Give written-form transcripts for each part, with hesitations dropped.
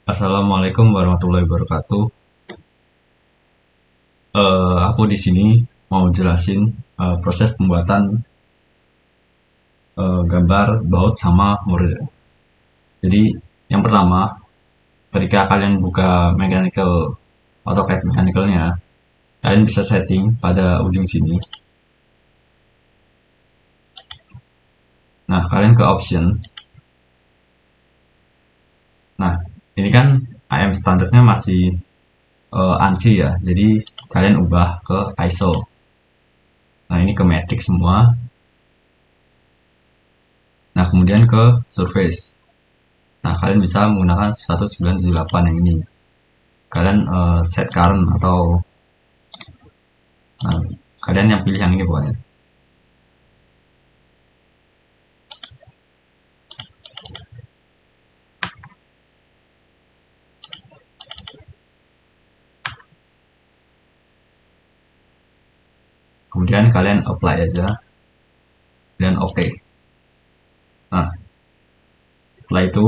Assalamualaikum warahmatullahi wabarakatuh. Aku di sini mau jelasin proses pembuatan gambar baut sama model. Jadi yang pertama, ketika kalian buka mechanical AutoCAD mechanicalnya, kalian bisa setting pada ujung sini. Nah, kalian ke option. Nah, ini kan AM standarnya masih ANSI ya, jadi kalian ubah ke ISO. Nah, ini ke matrix semua. Nah, kemudian ke surface. Nah, kalian bisa menggunakan 1978 yang ini. Kalian set current atau nah, kalian yang pilih yang ini pokoknya. Kemudian kalian apply aja dan oke. Okay. Nah, setelah itu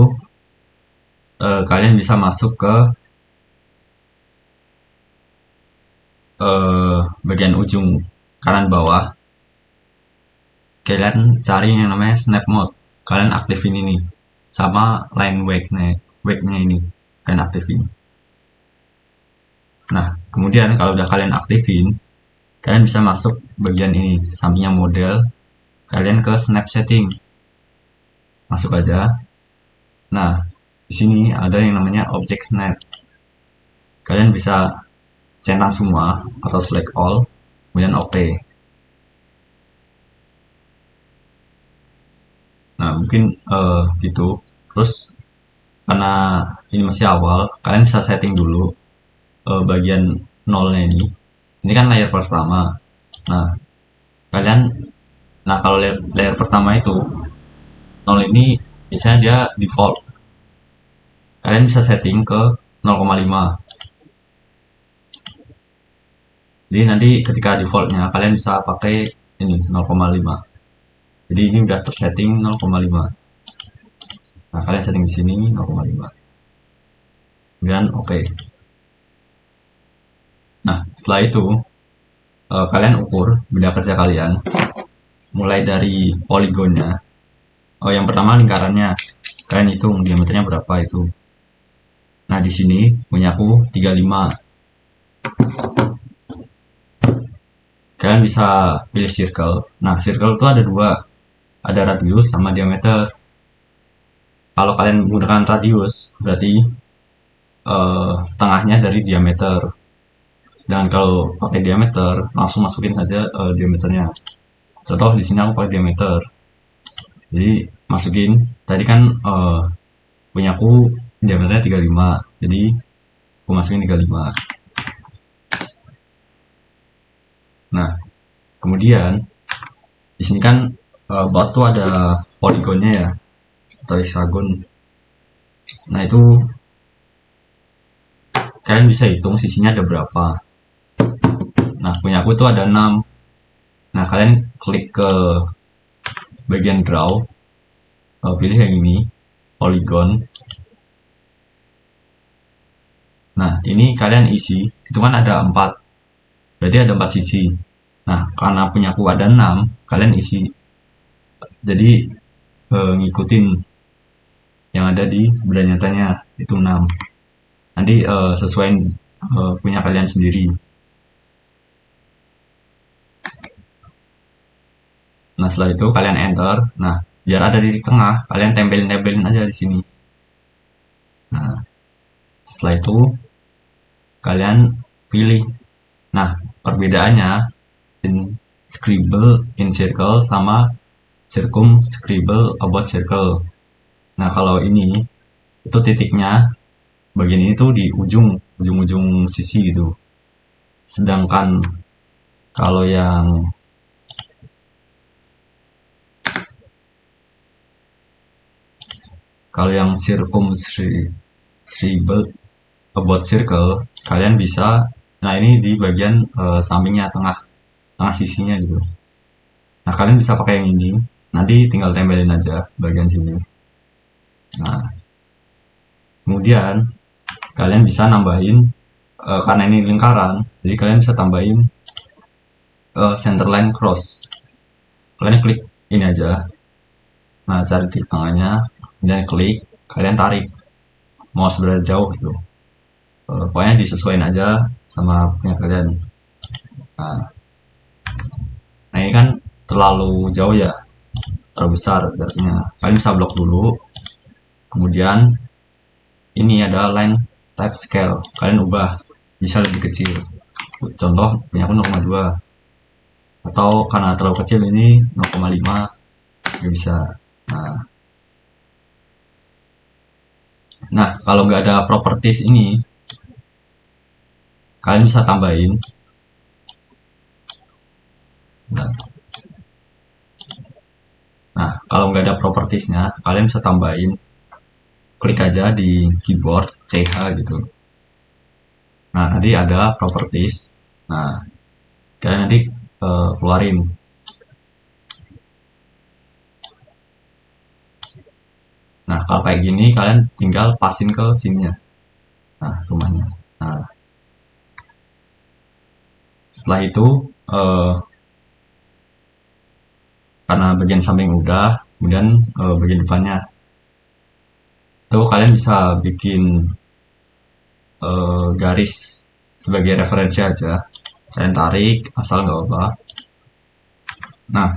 kalian bisa masuk ke bagian ujung kanan bawah. Kalian cari yang namanya snap mode. Kalian aktifin ini sama line wake-nya ini. Kalian aktifin. Nah, kemudian kalau udah kalian aktifin, kalian bisa masuk bagian ini, sampingnya model, kalian ke snap setting. Masuk aja. Nah, di sini ada yang namanya object snap. Kalian bisa centang semua atau select all, kemudian oke. Okay. Nah, mungkin gitu. Terus karena ini masih awal, kalian bisa setting dulu bagian nolnya ini. Ini kan layer pertama. Nah, kalian kalau layer pertama itu nol ini biasanya dia default. Kalian bisa setting ke 0,5. Jadi nanti ketika defaultnya kalian bisa pakai ini 0,5. Jadi ini udah tersetting 0,5. Nah, kalian setting di sini 0,5. Kemudian oke. Okay. Nah, setelah itu kalian ukur benda kerja kalian mulai dari poligonnya. Oh, yang pertama lingkarannya. Kalian hitung diameternya berapa itu. Nah, di sini punya aku 35. Kalian bisa pilih circle. Nah, circle itu ada dua. Ada radius sama diameter. Kalau kalian menggunakan radius, berarti setengahnya dari diameter. Sedangkan kalau pakai diameter, langsung masukin aja diameternya. Contoh di sini aku pakai diameter. Jadi masukin. Tadi kan punya aku diameternya 35. Jadi aku masukin 35. Nah, kemudian di sini kan baut tuh ada poligonnya ya, atau hexagon. Nah, itu kalian bisa hitung sisinya ada berapa. Nah, punya aku tuh ada 6. Nah, kalian klik ke bagian draw, pilih yang ini, polygon. Nah, ini kalian isi, itu kan ada 4. Berarti ada 4 sisi. Nah, karena punya aku ada 6, kalian isi. Jadi, ngikutin yang ada di benda nyatanya, itu 6. Nanti sesuai punya kalian sendiri. Nah, setelah itu kalian enter. Nah, biar ada di tengah, kalian tempelin aja di sini. Nah, setelah itu kalian pilih. Nah, perbedaannya in scribble in circle sama circumscribble about circle. Nah, kalau ini itu titiknya bagian ini tuh di ujung-ujung sisi gitu. Sedangkan kalau yang circumscribble about circle, kalian bisa, nah ini di bagian sampingnya, tengah sisinya gitu. Nah, kalian bisa pakai yang ini, nanti tinggal tempelin aja bagian sini. Nah, kemudian kalian bisa nambahin karena ini lingkaran, jadi kalian bisa tambahin center line cross. Kalian klik ini aja, nah cari titik tengahnya, kemudian klik, kalian tarik mau seberapa jauh gitu. Pokoknya disesuaikan aja sama punya kalian. Nah ini kan terlalu jauh ya, terlalu besar jaraknya. Kalian bisa blok dulu, kemudian ini ada line type scale, kalian ubah bisa lebih kecil. Contoh punya aku 0,2, atau karena terlalu kecil ini 0,5 nggak bisa. Nah kalau nggak ada properties ini, kalian bisa tambahin. Nah kalau nggak ada propertiesnya, kalian bisa tambahin, klik aja di keyboard CH gitu. Nah nanti ada properties, nah kalian nanti keluarin. Nah kalau kayak gini kalian tinggal pasin ke sini ya, nah rumahnya. Nah setelah itu karena bagian samping udah, kemudian bagian depannya itu kalian bisa bikin garis sebagai referensi aja, kalian tarik asal nggak apa. Nah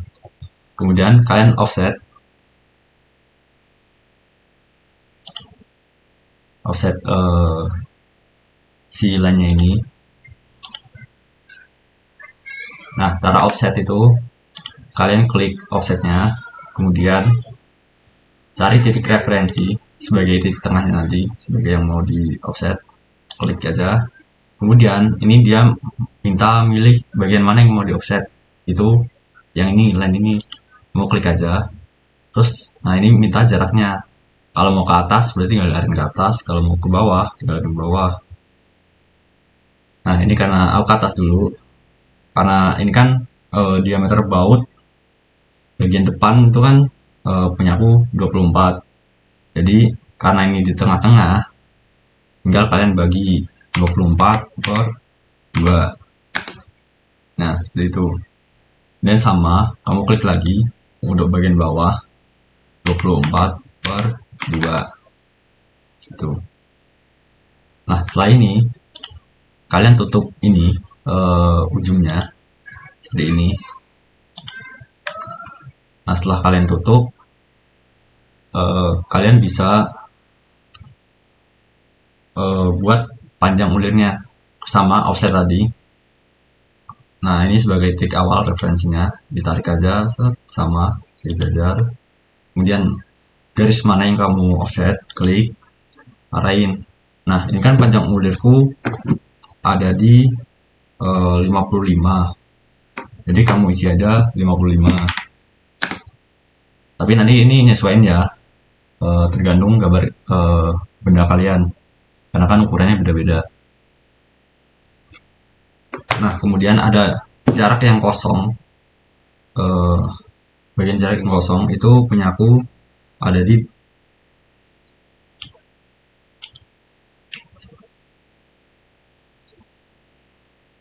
kemudian kalian offset si line-nya ini. Nah cara offset itu kalian klik offsetnya, kemudian cari titik referensi sebagai titik tengahnya nanti, sebagai yang mau di offset, klik aja. Kemudian ini dia minta milih bagian mana yang mau di offset, itu yang ini, line ini, mau klik aja. Terus nah ini minta jaraknya, kalau mau ke atas berarti ngalirin ke atas, kalau mau ke bawah ngalirin ke bawah. Nah ini karena aku ke atas dulu, karena ini kan diameter baut bagian depan itu kan punya aku 24. Jadi karena ini di tengah-tengah, tinggal kalian bagi 24 per 2. Nah seperti itu. Dan sama kamu klik lagi untuk bagian bawah 24 per 2 itu. Nah setelah ini kalian tutup ini ujungnya seperti ini. Nah setelah kalian tutup, kalian bisa buat panjang ulirnya sama offset tadi. Nah ini sebagai titik awal referensinya, ditarik aja set, sama sejajar. Kemudian garis mana yang kamu offset, klik, arahin. Nah ini kan panjang ulirku ada di 55, jadi kamu isi aja 55. Tapi nanti ini nyesuaiin ya, tergantung gambar benda kalian, karena kan ukurannya beda-beda. Nah kemudian ada jarak yang kosong, bagian jarak yang kosong itu punya aku ada di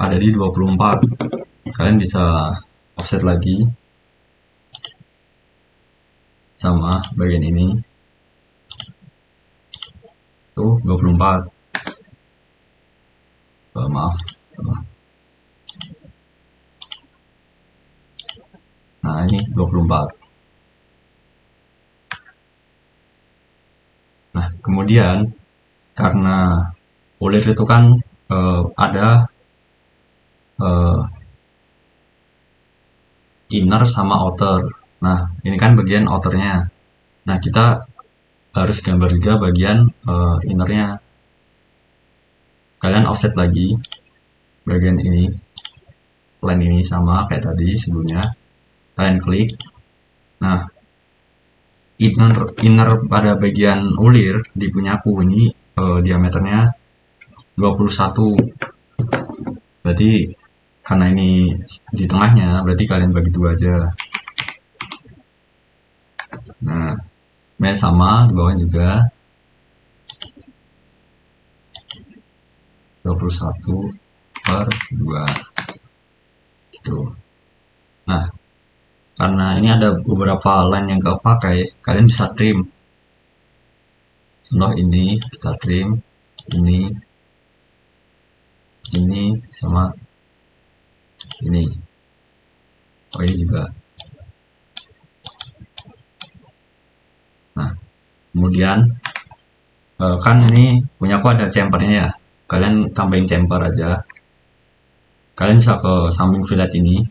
ada di 24. Kalian bisa offset lagi sama bagian ini tuh 24. Maaf. Nah ini 24. Nah kemudian karena ulir itu kan ada inner sama outer. Nah ini kan bagian outernya. Nah kita harus gambar juga bagian innernya. Kalian offset lagi bagian ini, line ini sama kayak tadi sebelumnya. Kalian klik. Nah inner pada bagian ulir di punyaku ini diameternya 21. Berarti karena ini di tengahnya, berarti kalian bagi 2 aja. Nah sama di bawah juga. 51/2 gitu. Nah, karena ini ada beberapa line yang gak pakai, kalian bisa trim. Contoh ini kita trim, ini sama ini. Oh, ini juga. Nah, kemudian kan ini punya aku ada chamfernya ya. Kalian tambahin chamfer aja. Kalian bisa ke samping fillet ini.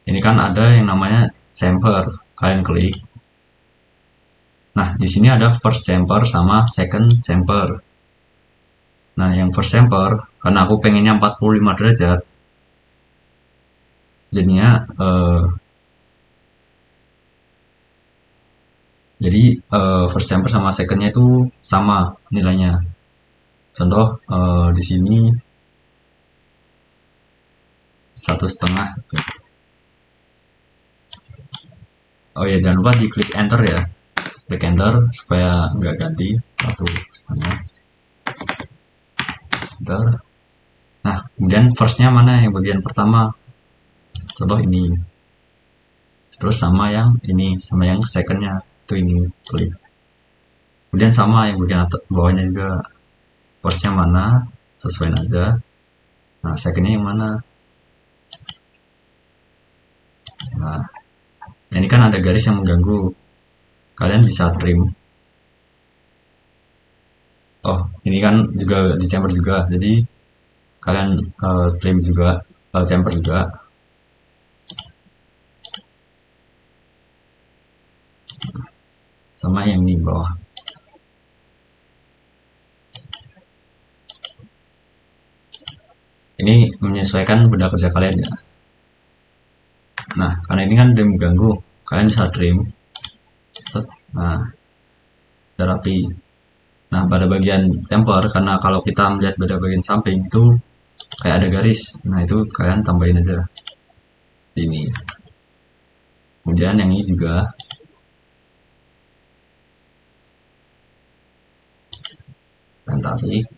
Ini kan ada yang namanya chamfer. Kalian klik. Nah, di sini ada first chamfer sama second chamfer. Nah, yang first chamfer, karena aku pengennya 45 derajat, jadinya first chamfer sama secondnya itu sama nilainya. Contoh di sini 1,5. Oh ya, jangan lupa diklik enter ya. Klik enter supaya nggak ganti 1,5. Enter. Nah, kemudian firstnya mana yang bagian pertama? Contoh ini. Terus sama yang ini, sama yang secondnya itu ini, klik. Kemudian sama yang bagian bawahnya juga. Firstnya mana? Sesuaiin aja. Nah, secondnya yang mana? Nah, ini kan ada garis yang mengganggu. Kalian bisa trim. Oh, ini kan juga di chamfer juga. Jadi kalian trim juga, chamfer juga. Sama yang di bawah. Ini menyesuaikan benda kerja kalian ya. Nah, karena ini kan dia mengganggu, kalian bisa trim. Nah, udah rapi. Nah, pada bagian chamfer, karena kalau kita melihat pada bagian samping itu kayak ada garis. Nah, itu kalian tambahin aja ini. Kemudian yang ini juga. Kalian tarik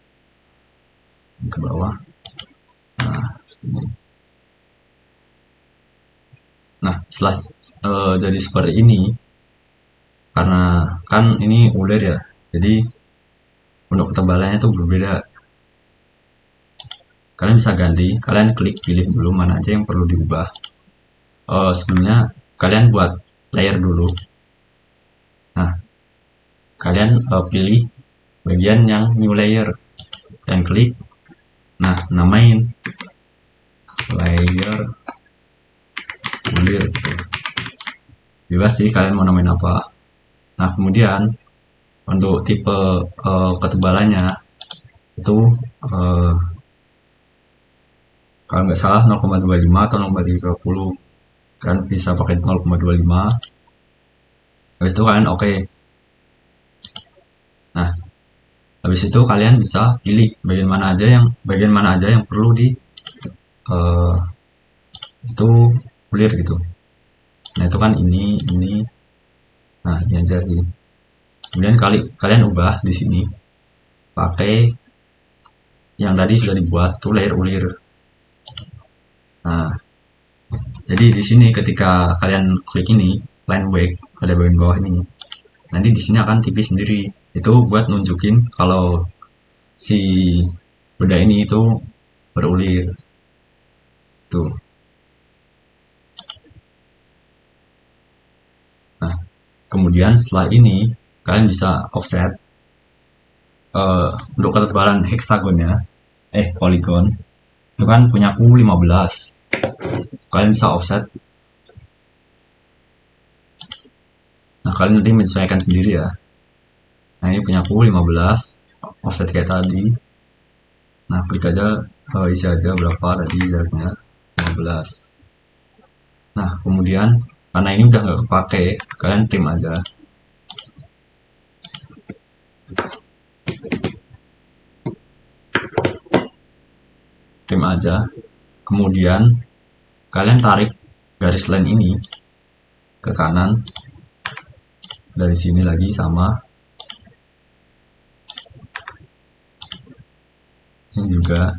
ke bawah. Nah, ini. Nah, setelah jadi seperti ini, karena kan ini ulir ya, jadi untuk ketebalannya itu berbeda. Kalian bisa ganti, kalian klik pilih dulu mana aja yang perlu diubah. Sebelumnya kalian buat layer dulu. Nah, kalian pilih bagian yang new layer, kalian klik. Nah, namain layer ulir gitu. Bebas sih kalian mau namain apa. Nah, kemudian untuk tipe ketebalannya itu kalau nggak salah 0,25 atau 0,30. Kan bisa pakai 0,25. Habis itu kalian oke. Nah, habis itu kalian bisa pilih bagian mana aja yang perlu di itu clear gitu. Nah, itu kan ini. Nah, ini aja sih. Kemudian kalian ubah di sini pakai yang tadi sudah dibuat tuh layer ulir. Nah, jadi di sini ketika kalian klik ini line wake pada bagian bawah ini, nanti di sini akan tipis sendiri. Itu buat nunjukin kalau si benda ini itu berulir. Tuh. Nah, kemudian setelah ini kalian bisa offset untuk ketebalan heksagonnya, poligon. Itu kan punya aku 15. Kalian bisa offset. Nah, kalian nanti menyesuaikan sendiri ya. Nah, ini punya aku 15. Offset kayak tadi. Nah, klik aja, isi aja berapa tadi jaraknya. 15. Nah, kemudian karena ini udah nggak kepake, kalian trim aja. Trim aja. Kemudian kalian tarik garis line ini ke kanan. Dari sini lagi sama. Sini juga.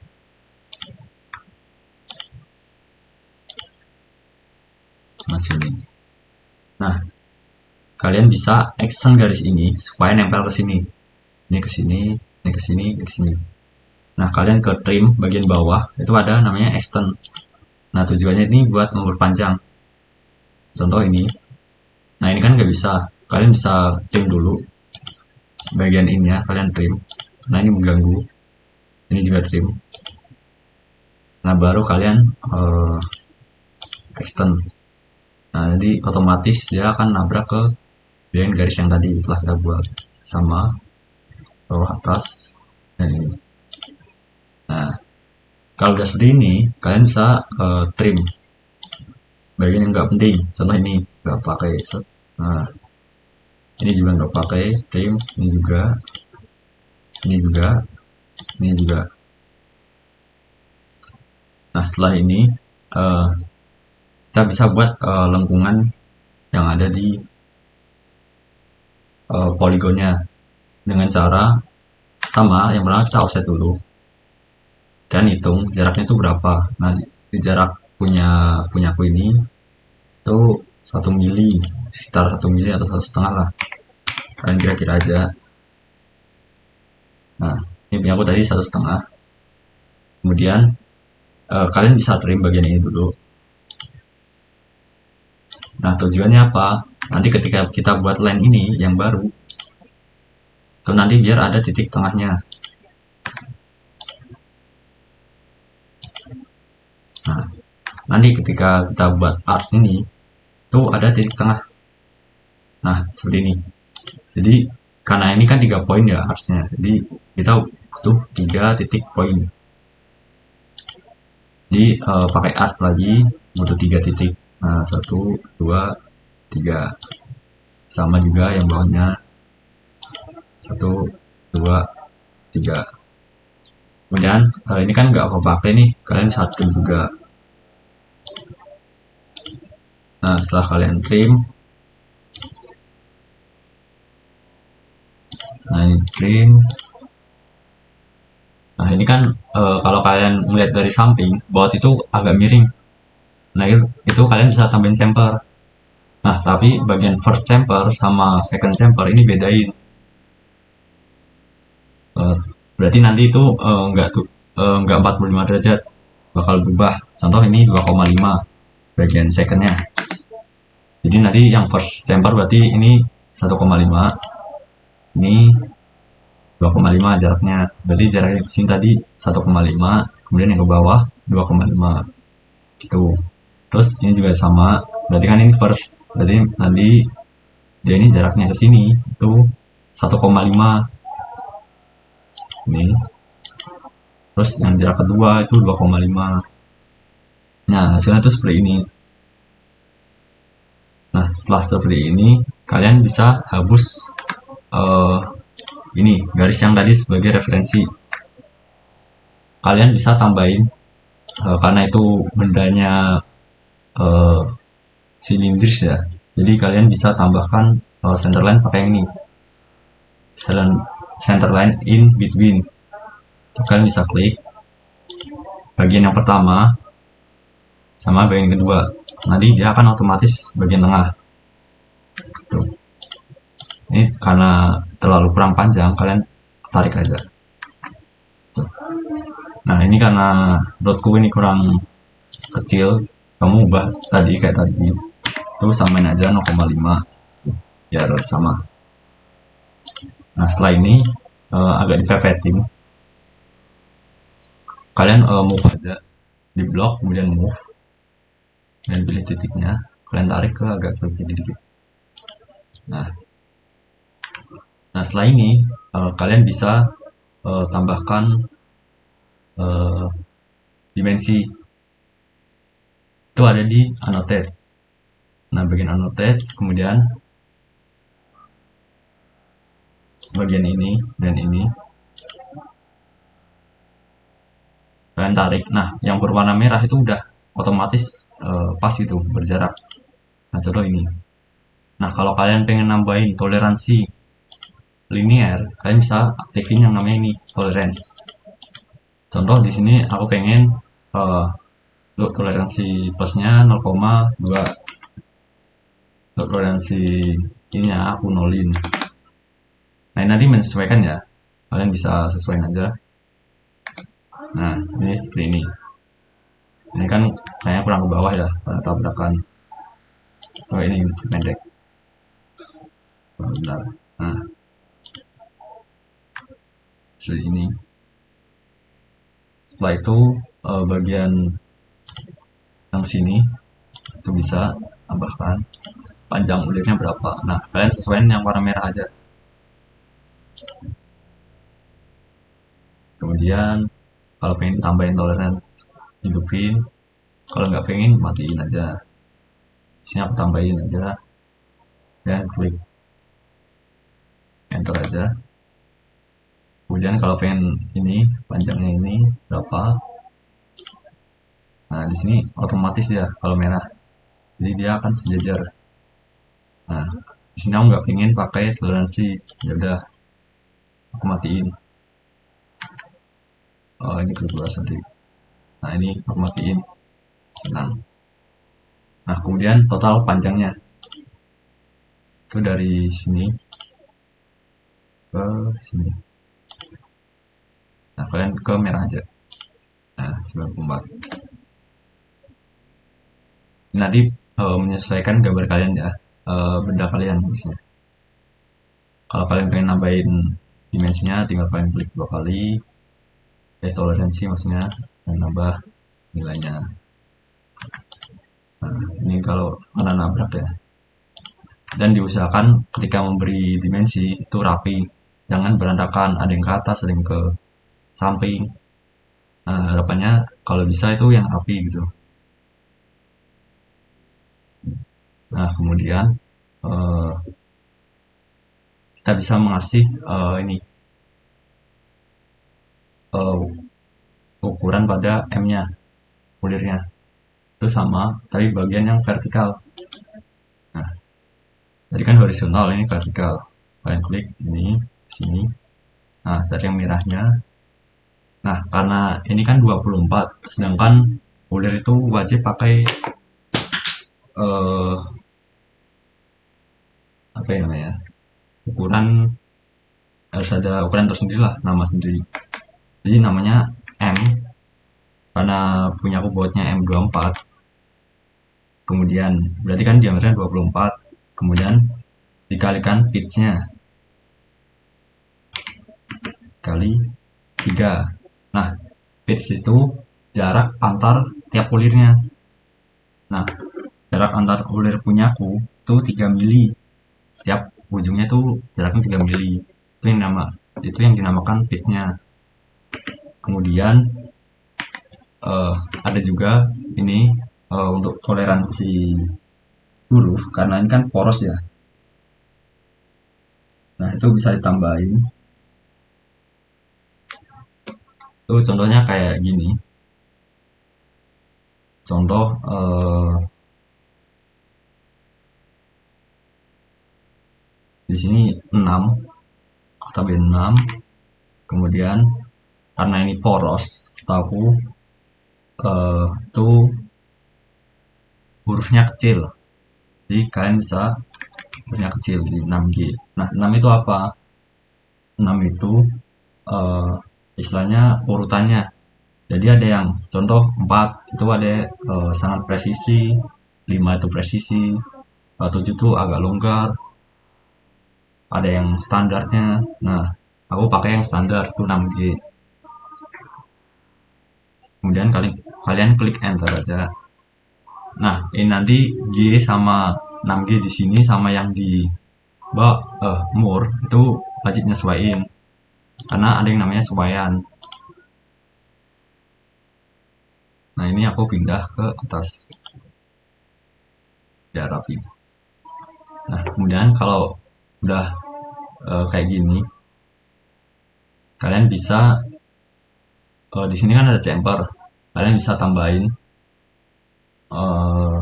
sini. Nah, kalian bisa extend garis ini supaya nempel ke sini. Ini ke sini, ini ke sini, ke sini. Nah, kalian ke trim bagian bawah itu ada namanya extend. Nah, tujuannya ini buat memperpanjang. Contoh ini. Nah, ini kan nggak bisa. Kalian bisa trim dulu bagian ini ya, kalian trim. Nah, ini mengganggu. Ini juga trim. Nah, baru kalian extend. Nah, jadi otomatis dia akan nabrak ke bagian garis yang tadi telah kita buat. Sama bawah atas dan ini. Nah, kalau udah seperti ini, kalian bisa trim bagian yang nggak penting. Contoh ini nggak pakai. Nah, ini juga nggak pakai trim. Ini juga, ini juga, ini juga. Nah, setelah ini kita bisa buat lengkungan yang ada di poligonnya dengan cara sama. Yang pertama kita offset dulu dan hitung jaraknya itu berapa. Nah, di jarak punya aku ini itu 1 mili, sekitar 1 mili atau 1,5 lah, kalian kira-kira aja. Nah, ini punya aku tadi 1,5. Kemudian kalian bisa trim bagian ini dulu. Nah, tujuannya apa? Nanti ketika kita buat line ini yang baru itu nanti biar ada titik tengahnya. Nah, nanti ketika kita buat arch ini itu ada titik tengah. Nah, seperti ini. Jadi karena ini kan 3 poin ya archnya, jadi kita butuh 3 titik poin. Jadi pakai arch lagi butuh 3 titik. Nah, 1, 2, 3. Sama juga yang bawahnya 1, 2, 3. Kemudian ini kan nggak aku pakai nih, kalian bisa trim juga. Nah, setelah kalian trim, nah ini trim. Nah, ini kan kalau kalian melihat dari samping, baut itu agak miring. Nah, itu kalian bisa tambahin chamfer. Nah, tapi bagian first chamfer sama second chamfer ini bedain. Berarti nanti itu nggak 45 derajat, bakal berubah. Contoh ini 2,5 bagian secondnya. Jadi nanti yang first chamfer berarti ini 1,5, ini 2,5 jaraknya. Berarti jaraknya ke sini tadi 1,5, kemudian yang ke bawah 2,5 gitu. Terus ini juga sama, berarti kan ini first, berarti nanti dia ini jaraknya ke sini itu 1,5 ini. Terus yang jarak kedua itu 2,5. Nah, hasilnya itu seperti ini. Nah, setelah seperti ini, kalian bisa hapus ini garis yang tadi sebagai referensi. Kalian bisa tambahin karena itu bendanya silindris ya. Jadi kalian bisa tambahkan center line pakai ini. Center line in between. Kalian bisa klik bagian yang pertama sama bagian kedua. Nanti dia akan otomatis bagian tengah. Tuh. Ini karena terlalu kurang panjang, kalian tarik aja. Tuh. Nah, ini karena rodku ini kurang kecil, kamu ubah tadi kayak tadi. Tuh samain aja 0,5 biar sama. Nah, setelah ini agak dipepetin. Kalian move aja di blok, kemudian move dan pilih titiknya, kalian tarik ke agak ke kiri dikit. Nah, setelah ini kalian bisa tambahkan dimensi. Itu ada di annotate. Nah, bagian annotate, kemudian bagian ini dan ini kalian tarik. Nah, yang berwarna merah itu udah otomatis pas itu berjarak. Nah, contoh ini. Nah, kalau kalian pengen nambahin toleransi linear, kalian bisa aktifin yang namanya ini tolerance. Contoh di sini aku pengen untuk toleransi plusnya 0,2. Untuk toleransi ini ya aku nolin. Nah ini nanti menyesuaikan ya, kalian bisa sesuaikan aja. Nah ini seperti ini kan kayaknya kurang ke bawah ya karena tabrakan. Oh ini pendek. Oh, bentar. Nah seperti ini. Setelah itu bagian yang sini itu bisa tambahkan panjang ulirnya berapa. Nah kalian sesuaikan yang warna merah aja. Kemudian kalau pengen tambahin tolerance hidupin, kalau nggak pengen matiin aja. Sini aku tambahin aja dan klik enter aja. Kemudian kalau pengen ini panjangnya ini berapa, nah di sini otomatis dia kalau merah, jadi dia akan sejajar. Nah di sini aku nggak pengen pakai toleransi, ya udah aku matiin. Oh ini kedua sorry. Nah ini aku matiin, senang. Nah kemudian total panjangnya itu dari sini ke sini. Nah kalian ke merah aja. Nah 94. Nanti menyesuaikan gambar kalian ya, benda kalian misalnya. Kalau kalian pengen nambahin dimensinya, tinggal kalian klik 2 kali, toleransi maksudnya, dan nambah nilainya. Nah, ini kalau mana nabrak ya. Dan diusahakan ketika memberi dimensi itu rapi, jangan berantakan, ada yang ke atas, ada yang ke samping. Nah, harapannya kalau bisa itu yang rapi gitu. Nah, kemudian eh, kita bisa mengasih ini eh, ukuran pada M-nya, kulirnya. Itu sama, tapi bagian yang vertikal. Nah, tadi kan horizontal, ini vertikal. Kalian klik ini, sini. Nah, cari yang merahnya. Nah, karena ini kan 24, sedangkan kulir itu wajib pakai eh apa ya namanya? Ukuran, harus ada ukuran tersendiri lah, nama sendiri. Jadi namanya M, karena punya aku buatnya M24. Kemudian berarti kan diameternya 24. Kemudian dikalikan pitch-nya kali 3. Nah, pitch itu jarak antar tiap ulirnya. Nah, jarak antar ulir punyaku itu 3 mili. Setiap ujungnya tuh jaraknya 3 mili. Itu yang dinamakan pitch-nya. Kemudian uh, ada juga ini untuk toleransi huruf karena ini kan poros ya. Nah, itu bisa ditambahin. Tuh contohnya kayak gini. Contoh di sini 6, aku tambahin 6. Kemudian karena ini poros, setahu itu hurufnya kecil. Jadi kalian bisa hurufnya kecil di 6G. Nah, 6 itu apa? 6 itu eh, istilahnya urutannya. Jadi ada yang contoh 4 itu ada sangat presisi, 5 itu presisi, 7 itu agak longgar, ada yang standarnya. Nah, aku pakai yang standar itu 6G. Kemudian kalian klik enter aja. Nah, ini nanti G sama 6G di sini sama yang di bawah mur itu wajib nyesuaiin. Karena ada yang namanya sesuaian. Nah, ini aku pindah ke atas biar rapi. Nah, kemudian kalau udah kayak gini, kalian bisa di sini kan ada chamber. Kalian bisa tambahin eh,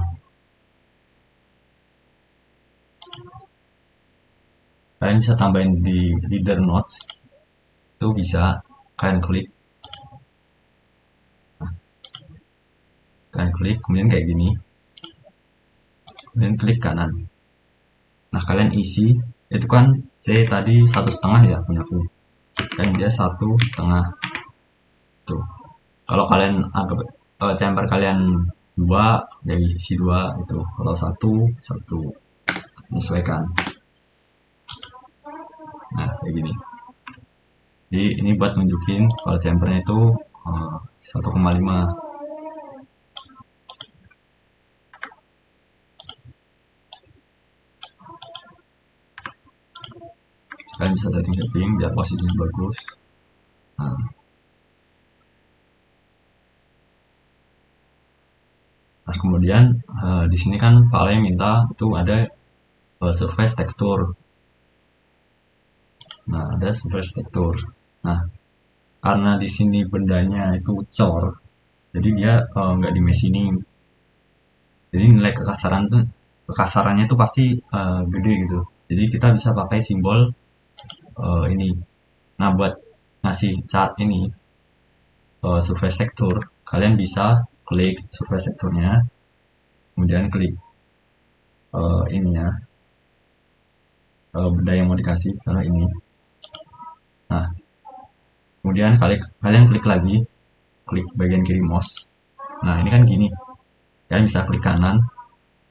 kalian bisa tambahin di leader nodes itu bisa kalian klik, kemudian kayak gini, kemudian klik kanan. Nah kalian isi, itu kan C tadi 1,5 ya punyaku, kan dia 1,5 tuh. Kalau kalian anggap chamber kalian 2, jadi isi 2 itu. Kalau 1 menyesuaikan. Nah kayak gini. Jadi ini buat nunjukin kalau chambernya itu 1,5. Kalian bisa setting biar posisinya bagus. Nah, kemudian di sini kan Pak Ale minta itu ada surface texture. Nah, ada surface texture. Nah, karena di sini bendanya itu cor, jadi dia nggak di machining. Jadi nilai kekasarannya itu pasti gede gitu. Jadi kita bisa pakai simbol ini. Nah, buat ngasih chart ini surface texture, kalian bisa klik surface texture-nya, kemudian klik ini ya, benda yang mau dikasih karena ini. Nah, kemudian kalian klik lagi, klik bagian kiri mouse. Nah, ini kan gini. Kalian bisa klik kanan,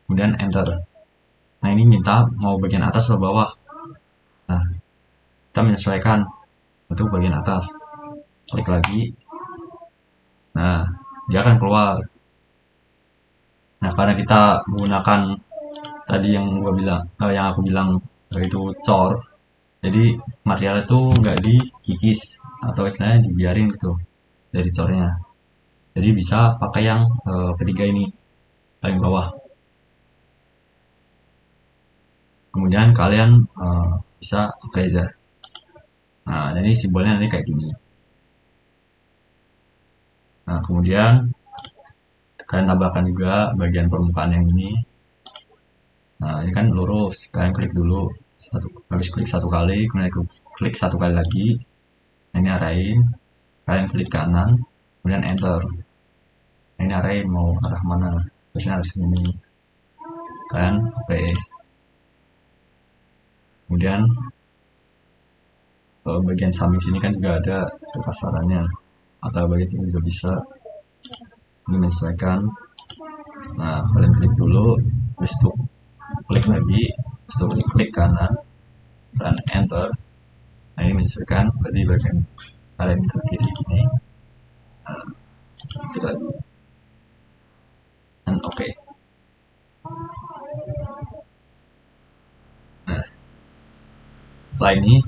kemudian enter. Nah, ini minta mau bagian atas atau bawah. Nah, kita menyesuaikan untuk bagian atas. Klik lagi. Nah, dia akan keluar. Nah, karena kita menggunakan tadi yang aku bilang itu cor, jadi material itu nggak dikikis atau istilahnya dibiarin gitu dari cornya. Jadi bisa pakai yang ketiga ini paling bawah. Kemudian kalian bisa oke aja. Nah, jadi simbolnya nanti kayak gini. Nah, kemudian kalian tambahkan juga bagian permukaan yang ini. Nah, ini kan lurus. Kalian klik dulu. Habis klik 1 kali, kemudian klik 1 kali lagi. Nah, ini arahin. Kalian klik kanan, kemudian enter. Nah, ini arahin mau arah mana. Terusnya harus ini. Kalian oke. Kemudian bagian samping sini kan juga ada kekasarannya. Atau bagian ini juga bisa. Ini menyesuaikan. Nah, kalian klik dulu. Habis itu klik lagi. Habis itu klik kanan. Dan enter. Nah, ini menyesuaikan. Berarti bagian kalian ke kiri ini. Nah, kita lagi. Dan oke. Nah, setelah ini,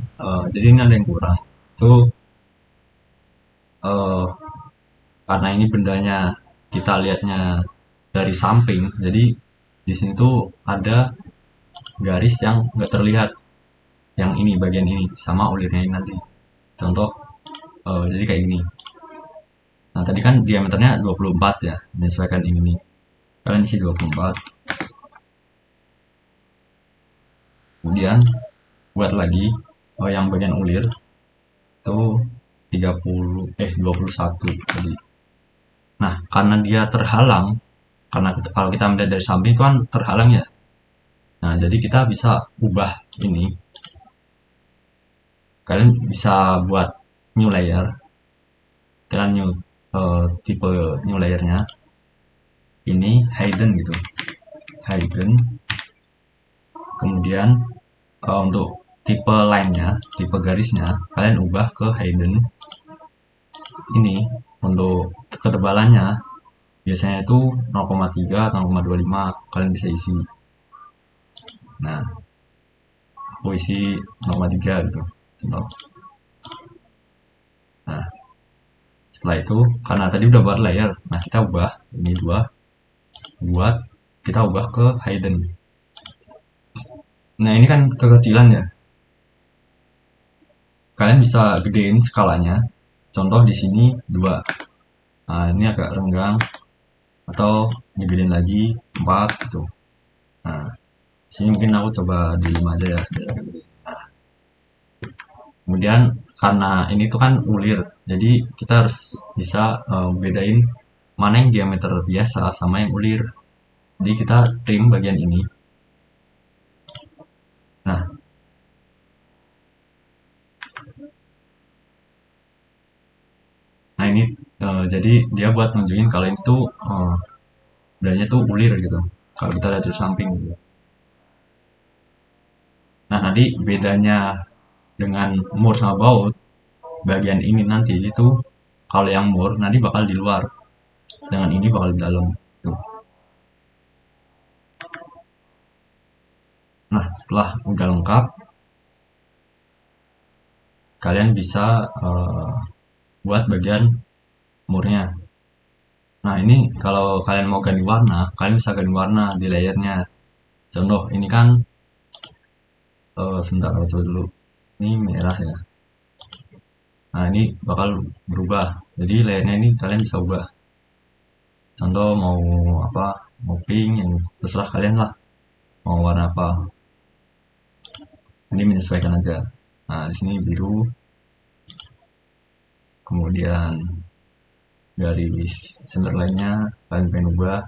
jadi ini ada yang kurang. Itu karena ini bendanya kita lihatnya dari samping, jadi di sini tuh ada garis yang nggak terlihat, yang ini bagian ini sama ulirnya ini nanti. Contoh, jadi kayak gini. Nah tadi kan diameternya 24 ya, menyesuaikan ini nih. Kalian isi 24. Kemudian buat lagi yang bagian ulir itu 21 tadi. Nah, karena dia terhalang, karena kalau kita melihat dari samping itu kan terhalang ya. Nah, jadi kita bisa ubah ini. Kalian bisa buat new layer. Kalian tipe new layernya ini hidden gitu. Hidden. Kemudian untuk tipe line-nya, tipe garisnya, kalian ubah ke hidden. Ini untuk ketebalannya biasanya itu 0,3 atau 0,25, kalian bisa isi. Nah, aku isi 0,3 gitu. Contoh. Nah, setelah itu karena tadi udah buat layer, nah kita ubah ini buat kita ubah ke hidden. Nah, ini kan kekecilan ya. Kalian bisa gedein skalanya. Contoh di sini 2. Nah, ini agak renggang atau digedein lagi 4 gitu. Nah, sini mungkin aku coba di 5 aja ya. Nah, kemudian karena ini tuh kan ulir, jadi kita harus bisa bedain mana yang diameter biasa sama yang ulir. Jadi kita trim bagian ini. Nah, nah ini jadi dia buat nunjukin kalau ini tuh bedanya tuh ulir gitu. Kalau kita lihat dari samping gitu. Nah, nanti bedanya dengan mur sama baut, bagian ini nanti itu kalau yang mur nanti bakal di luar, sedangkan ini bakal di dalam. Tuh. Nah, setelah udah lengkap, kalian bisa buat bagian murnya. Nah, ini kalau kalian mau ganti warna, kalian bisa ganti warna di layernya. Contoh, ini kan sebentar aku coba dulu. Ini merah ya. Nah, ini bakal berubah. Jadi layernya ini kalian bisa ubah. Contoh mau apa? Mau pink yang terserah kalian lah. Mau warna apa? Ini menyesuaikan aja. Nah, di sini biru, kemudian garis center lainnya kalian pengen ubah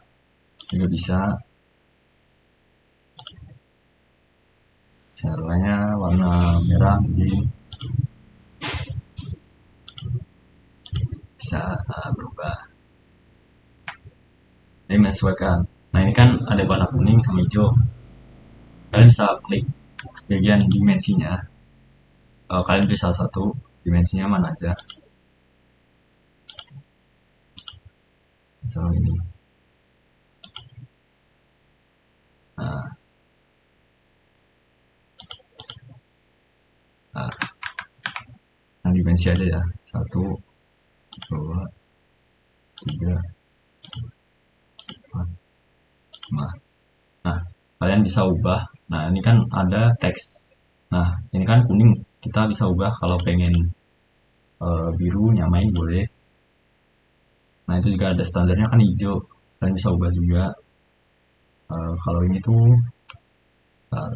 juga bisa. Center lainnya warna merah, mungkin bisa berubah. Ini menyesuaikan. Nah, ini kan ada warna kuning sama hijau. Kalian bisa klik bagian dimensinya. Kalian pilih salah satu dimensinya mana aja. Contoh ini. Nah, nah, nah dimensi aja ya. Satu, dua, tiga, empat, lima. Nah, kalian bisa ubah. Nah, ini kan ada teks. Nah, ini kan kuning. Kita bisa ubah kalau pengen biru nyamain boleh. Nah, itu juga ada standarnya kan hijau. Kalian bisa ubah juga. Kalau ini tuh bentar.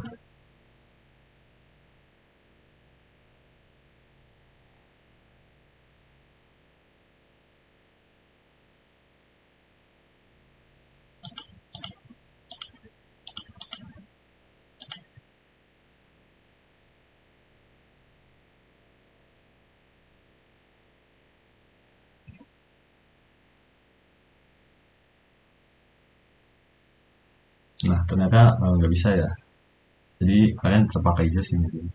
Nah, ternyata nggak bisa ya. Jadi kalian terpakai hijau sih mungkin.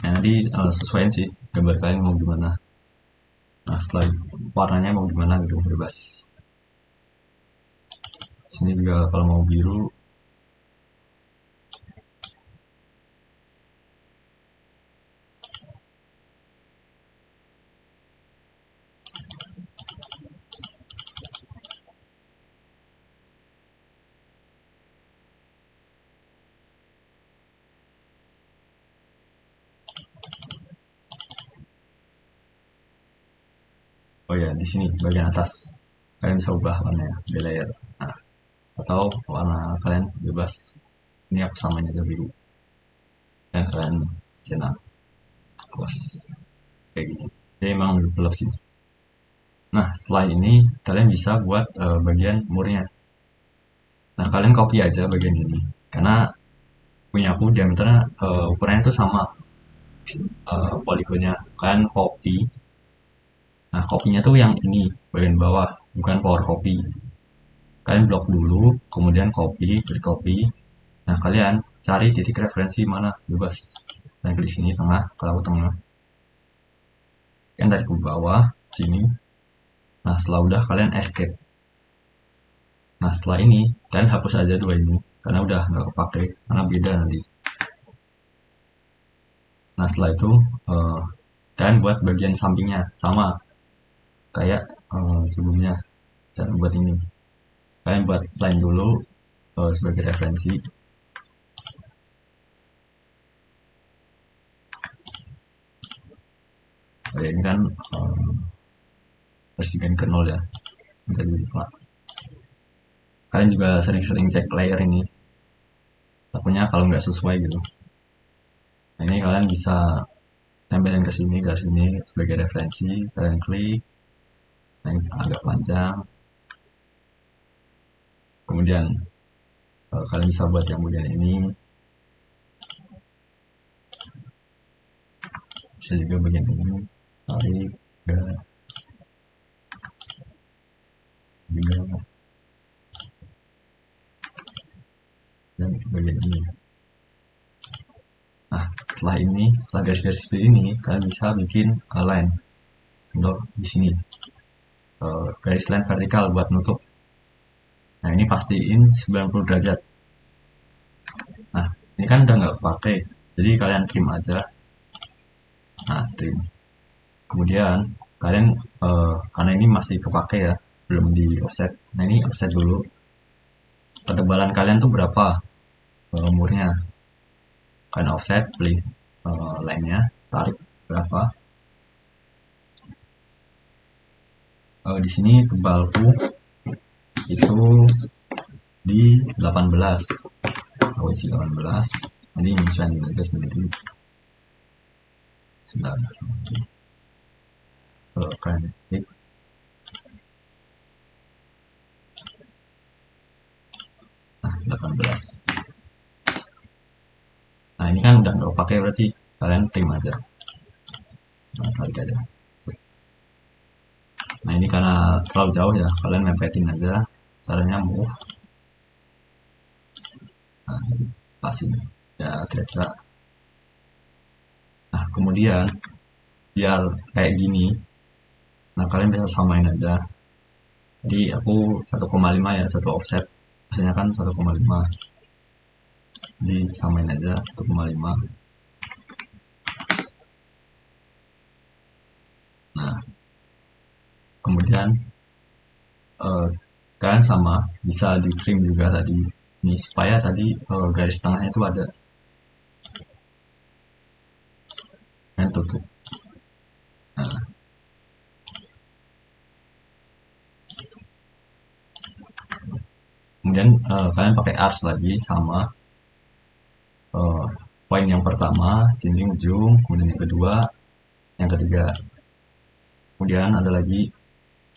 Nah, nanti sesuaiin sih gambar kalian mau gimana. Nah, setelah warnanya mau gimana gitu bebas. Di sini juga kalau mau biru. Oh ya, di sini bagian atas kalian bisa ubah warnanya di layer. Nah, atau warna kalian bebas. Ini aku samain aja biru. Dan kalian cetak bos kayak gini. Jadi emang gelap sih. Nah, setelah ini kalian bisa buat bagian murnya. Nah, kalian copy aja bagian ini. Karena punya aku diameternya ukurannya itu sama poligonnya. Kalian copy. Nah, kopinya tuh yang ini bagian bawah, bukan power copy. Kalian blok dulu, kemudian copy, klik copy. Nah, kalian cari titik referensi mana bebas. Dan klik sini tengah, kalau tengah. Kalian dari ke bawah sini. Nah, setelah udah kalian escape. Nah, setelah ini kalian hapus aja dua ini karena udah nggak kepake karena beda nanti. Nah, setelah itu kalian buat bagian sampingnya sama kayak sebelumnya. Cara buat ini. Kalian buat line dulu sebagai referensi. Oh, ini kan presiden ke nol ya. Jadi lupa. Kalian juga sering-sering cek layer ini. Takutnya kalau nggak sesuai gitu. Nah, ini kalian bisa tempelin ke sini, ke sini sebagai referensi. Kalian klik, yang agak panjang. Kemudian Kalian bisa buat yang bagian ini, bisa juga bagian ini, tarik juga dan bagian ini. Nah, setelah garis-garis seperti ini, kalian bisa bikin line. Contoh di sini, garis line vertikal buat nutup. Nah, ini pastiin 90 derajat. Nah, ini kan udah nggak pakai, jadi kalian trim aja. Nah, trim. Kemudian kalian karena ini masih kepake ya, belum di offset. Nah, ini offset dulu. Ketebalan kalian tuh berapa umurnya? Kalian offset, pilih line-nya, tarik berapa. Di sini tebalku itu di 18. Aku isi 18. Ini menyesuaikan aja sendiri. 19. Kalian klik. Nah, 18. Nah, ini kan udah nggak pakai, berarti kalian trim aja. Nah, tarik aja. Nah, ini karena terlalu jauh ya, kalian mempetin aja. Caranya move. Nah, pasin. Ya, kira-kira. Nah, kemudian biar kayak gini, nah kalian bisa samain aja. Jadi aku 1,5 ya, satu offset. Biasanya kan 1,5. Disamain aja 1,5. Nah, kemudian kalian sama bisa di trim juga tadi nih, supaya tadi garis tengahnya itu ada yang tutup. Nah, kemudian kalian pakai arcs lagi sama poin yang pertama sini ujung, kemudian yang kedua, yang ketiga. Kemudian ada lagi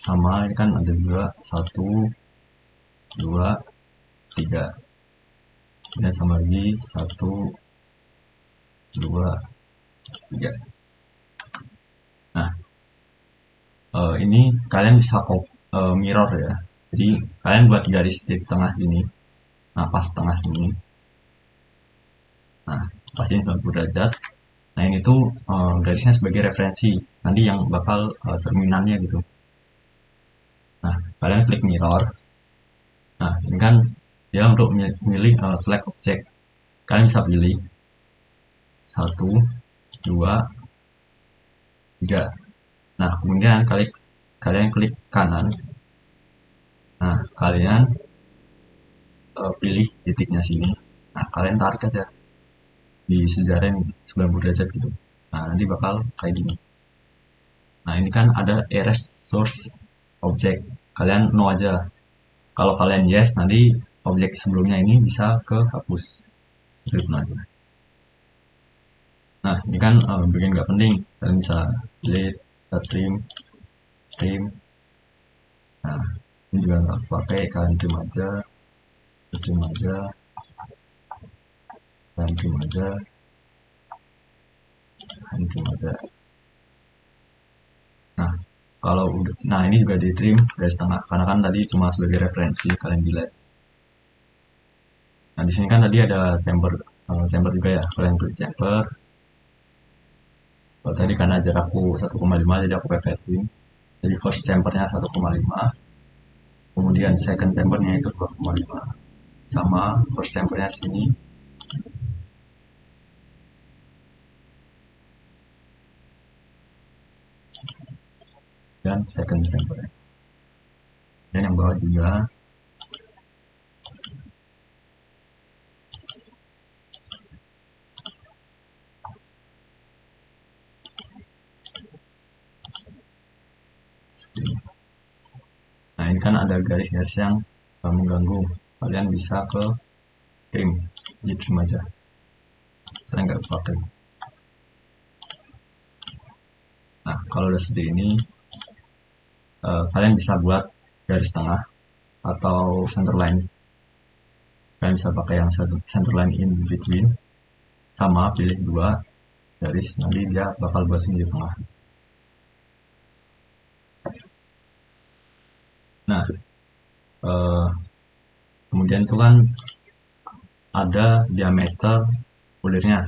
sama, ini kan ada juga 1, 2, 3. Kemudian sama lagi 1, 2, 3. Nah, ini kalian bisa mirror ya. Jadi kalian buat garis di tengah sini. Nah, pas tengah sini. Nah, pas ini 90 derajat. Nah, ini tuh garisnya sebagai referensi. Nanti yang bakal cerminannya gitu. Nah, kalian klik mirror. Nah, ini kan dia untuk milih select object. Kalian bisa pilih 1, 2, 3. Nah, kemudian kalian klik kanan. Nah, kalian pilih titiknya sini. Nah, kalian tarik aja di sejaran 90 derajat gitu. Nah, nanti bakal kayak gini. Nah, ini kan ada erase source object. Kalian no aja. Kalau kalian yes, nanti objek sebelumnya ini bisa kehapus. Itu aja. Nah, ini kan bagian nggak penting. Kalian bisa delete, trim, trim. Nah, ini juga nggak pakai. Kalian trim aja, trim aja, kalian trim aja, kalian trim aja. Nah, kalau udah, nah ini juga di trim garis tengah karena kan tadi cuma sebagai referensi, kalian delete. Nah, di sini kan tadi ada chamber juga ya, kalian klik chamber. Kalau tadi karena jarakku 1,5 jadi aku pepetin. Jadi first chambernya 1,5, kemudian second chambernya itu 2,5, sama first chambernya sini dan second chambernya. Dan yang bawah juga. Nah, ini kan ada garis-garis yang mengganggu. Kalian bisa ke trim, di trim aja. Kalian nggak pakai. Nah, kalau udah seperti ini, kalian bisa buat garis tengah atau center line. Kalian bisa pakai yang center line in between, sama pilih 2 garis, nanti dia bakal buat sendiri tengah. Nah, kemudian itu kan ada diameter bulirnya.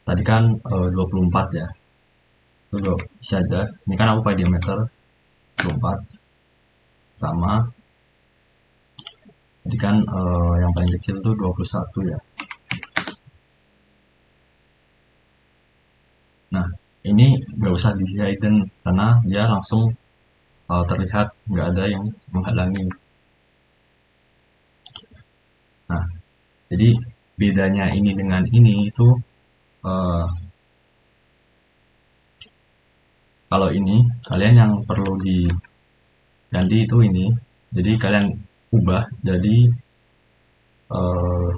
Tadi kan 24 ya. Itu bisa aja. Ini kan aku pakai diameter 24 sama. Jadi kan yang paling kecil itu 21 ya. Nah, ini nggak usah di hidden karena dia langsung terlihat, nggak ada yang menghalangi. Nah, jadi bedanya ini dengan ini itu uh, kalau ini kalian yang perlu diganti itu ini. Jadi kalian ubah jadi uh,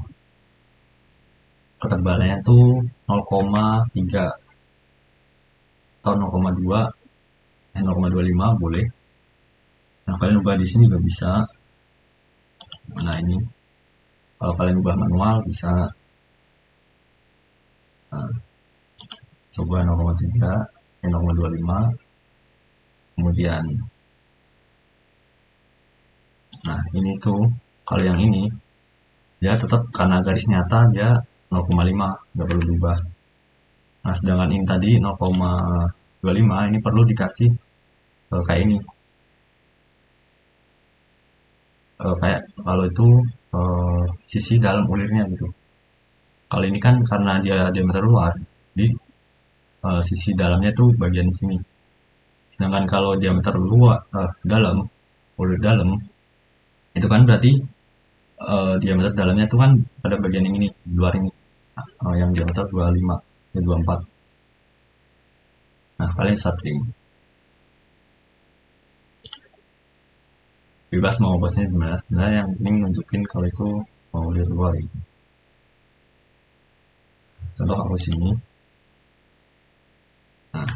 ketebalannya tuh 0,3 atau 0,2 0,25 boleh. Nah, kalian ubah di sini juga bisa. Nah, ini kalau kalian ubah manual bisa. Nah, coba 0,3 0,25 kemudian. Nah, ini tuh kalau yang ini dia tetap karena garis nyata dia 0,5, nggak perlu diubah. Nah, sedangkan ini tadi 0,25 ini perlu dikasih kayak ini. Kayak kalau itu sisi dalam ulirnya gitu. Kalau ini kan karena dia diameter luar, di sisi dalamnya tuh bagian sini. Sedangkan kalau diameter luar dalam, ulir dalam, itu kan berarti diameter dalamnya tuh kan pada bagian yang ini, di luar ini. Yang diameter 25, ya 24. Nah, kalian bisa trim. Bebas mau bosnya gimana. Sebenarnya yang penting nunjukin kalau itu mau ulir luar gitu. Contoh aku sini. Nah,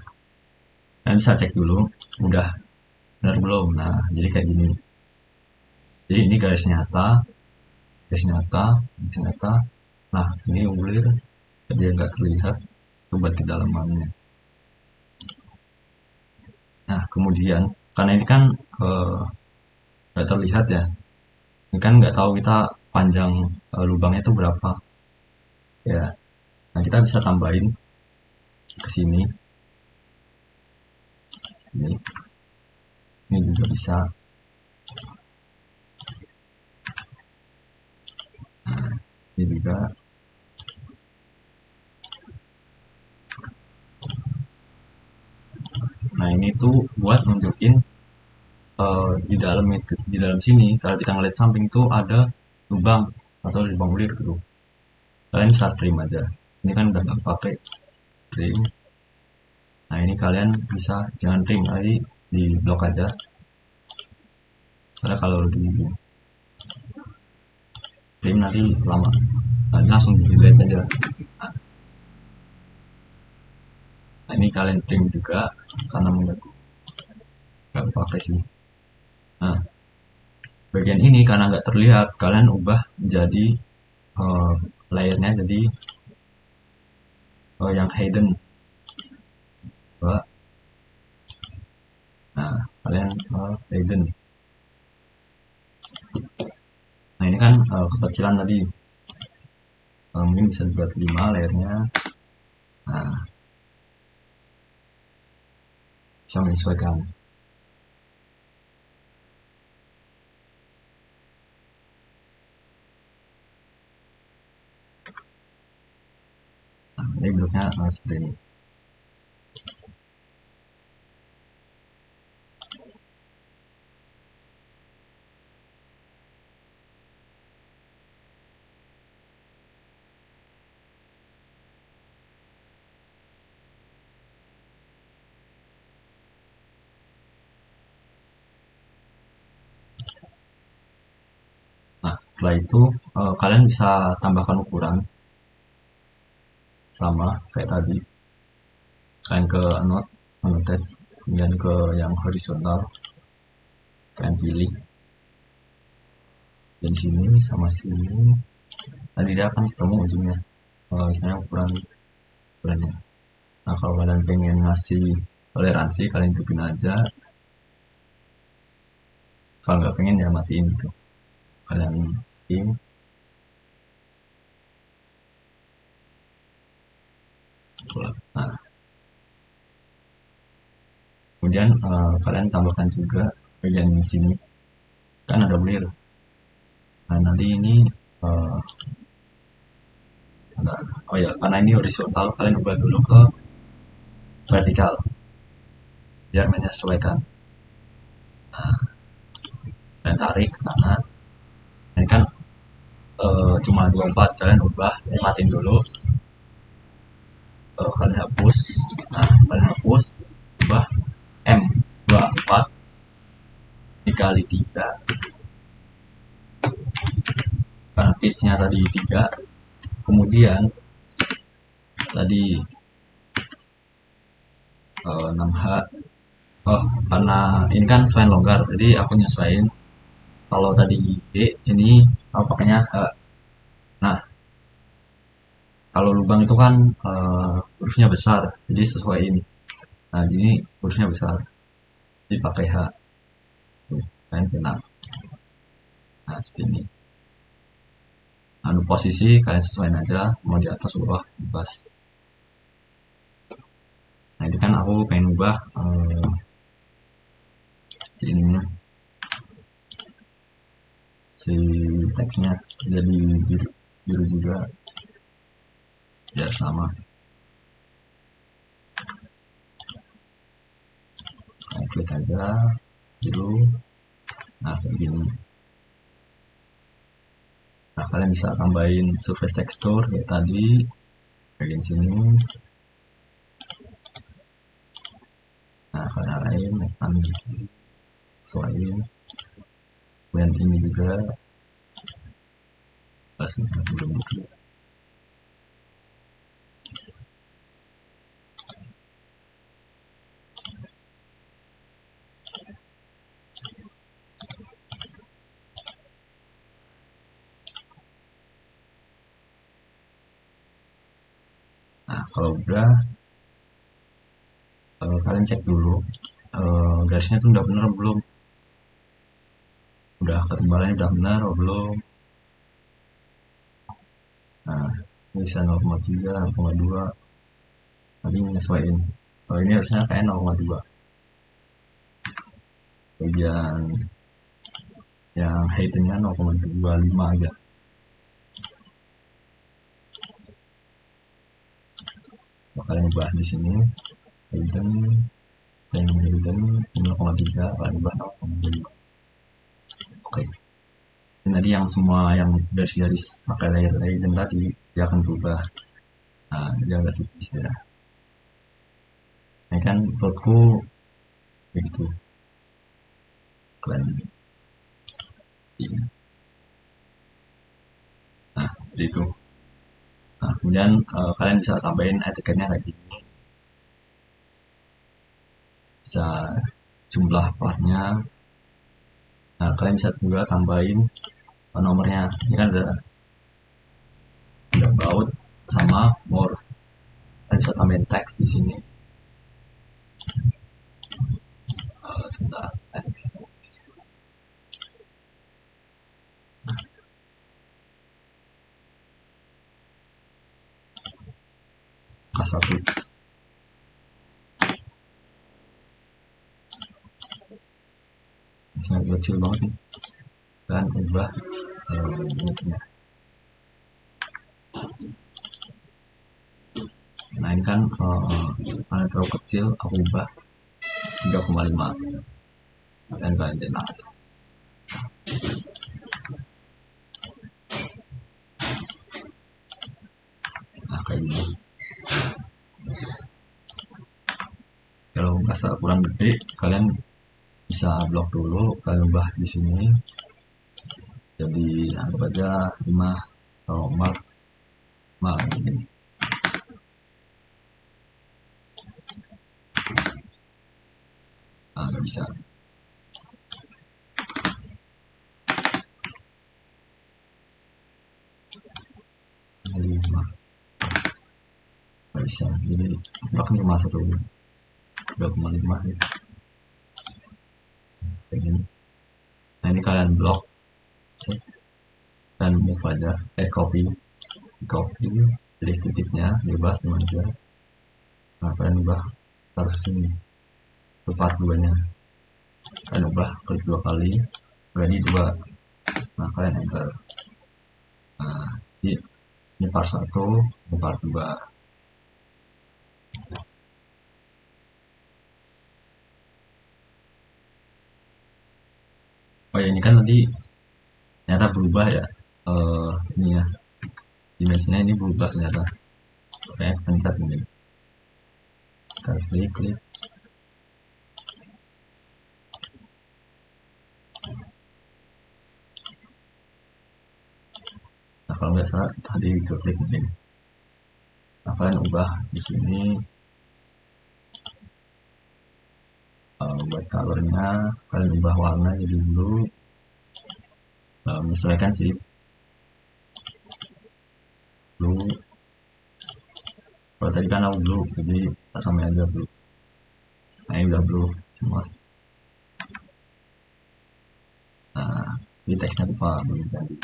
kalian bisa cek dulu, udah benar belum. Nah, jadi kayak gini. Jadi ini garis nyata, garis nyata, garis nyata. Nah, ini ulir, dia nggak terlihat. Coba kedalamannya. Nah, kemudian karena ini kan nggak terlihat ya. Ini kan nggak tahu kita panjang lubangnya itu berapa. Ya, nah kita bisa tambahin ke sini. Ini juga bisa. Nah, ini juga. Nah, ini tuh buat nunjukin di dalam sini kalau kita ngeliat samping tuh ada lubang atau lubang ulir gitu. Kalian bisa trim aja. Ini kan udah nggak pakai trim. Nah, ini kalian bisa jangan trim lagi, di blok aja. Karena kalau di trim nanti lama. Nah, langsung di delete aja. Nah, ini kalian trim juga karena mengganggu. Nggak pakai sih. Nah, bagian ini karena nggak terlihat, kalian ubah jadi layernya jadi yang hidden. Nah, kalian hidden. Nah, ini kan kekecilan tadi. Mungkin bisa dibuat 5 layernya. Nah, bisa menyesuaikan. Nah, ini bentuknya seperti ini. Nah, setelah itu kalian bisa tambahkan ukuran sama kayak tadi. Kalian ke annotate, kemudian ke yang horizontal, kalian pilih. dan sini sama sini tadi dia akan ketemu ujungnya, misalnya ukurannya. Nah kalau kalian pengen ngasih toleransi kalian hidupin aja, kalau nggak pengen ya matiin gitu, kalian matiin. Nah kemudian kalian tambahkan juga bagian sini kan ada blur. Nah nanti ini uh, oh ya karena ini horizontal kalian ubah dulu ke vertikal biar menyesuaikan. Dan tarik ke kanan, ini kan cuma 24 kalian ubah matiin dulu, kalian hapus. Nah kalian hapus ubah M 24 dikali 3 karena pitchnya tadi 3, kemudian tadi 6H. Oh karena ini kan selain longgar jadi aku nyesuaiin, kalau tadi D ini aku pakainya H. Nah kalau lubang itu kan hurufnya besar jadi sesuaiin, nah ini hurufnya besar jadi pakai H tuh kan senang. Nah seperti ini, anu posisi kalian sesuaiin aja mau di atas bawah bebas. Nah itu kan aku pengen ubah si ininya, si teksnya jadi biru, biru juga biar sama. Nah, klik aja biru, nah kayak gini. Nah kalian bisa tambahin surface texture kayak tadi bagian sini. Nah kalian arahin akan sesuaiin, kemudian ini juga pas belum. Nah kalau udah kalian cek dulu garisnya tuh udah bener belum, udah ketebalannya udah benar atau belum. Nah ini bisa 0,3 0,2 tapi menyesuaikan. Kalau ini harusnya kayak 0,2 bagian yang height-nya 0,25 aja. Kalian ubah di sini hidden yang hidden 0,3 kalian ubah 0,5. Oke, ini tadi yang semua yang garis-garis pakai layer hidden tadi dia akan berubah. Nah dia agak tipis ya. Ini kan menurutku begitu kalian ini. Nah seperti itu. Nah kemudian kalian bisa tambahin etiketnya kayak gini, bisa jumlah partnya. Nah kalian bisa juga tambahin nomornya, ini kan ada baut sama more. Kalian bisa tambahin teks di sini. Sebentar, teks. K1 sangat kecil banget nih, dan ubah bentuknya. Nah ini kan karena terlalu kecil aku ubah 3,5 dan kalian cetak aja. Nah kayak gini. Kalau merasa kurang gede kalian bisa blok dulu, kalian ubah di sini jadi anggap aja 5 atau 4 ini. Nah nggak bisa. bisa, jadi blok cuma 1,5 gitu, kayak gini. Nah ini kalian blok dan move aja, copy, pilih titiknya, bebas teman aja. Nah kalian ubah taruh sini ke part 2 nya, kalian ubah klik 2 kali, jadi 2. Nah kalian enter. Nah ini part 1, ini part 2. Oh ya, ini kan tadi ternyata berubah ya, ini ya, dimensinya ini berubah ternyata, kayak pencet mungkin, klik. Nah kalau nggak salah tadi klik mungkin. Nah kalian ubah di sini, buat colornya kalian ubah warna jadi blue, menyesuaikan sih, blue. Kalau tadi kan aku blue, jadi tak sama aja blue. Nah ini udah blue semua. Nah di teksnya lupa belum ganti.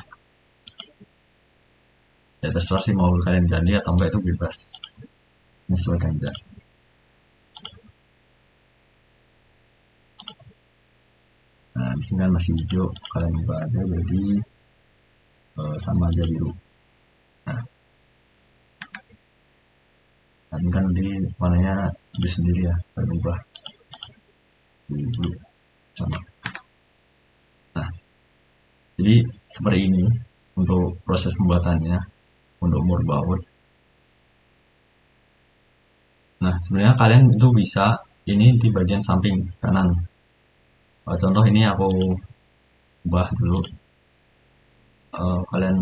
Ya terserah sih mau kalian ganti atau enggak, itu bebas, menyesuaikan aja. Nah di sini kan masih hijau, kalian ubah aja jadi sama aja biru. Nah ini kan di warnanya di sendiri ya, kalian ubah di blue sama. Nah jadi seperti ini untuk proses pembuatannya untuk moodboard. Nah sebenarnya kalian itu bisa ini di bagian samping kanan. Contoh ini aku ubah dulu, kalian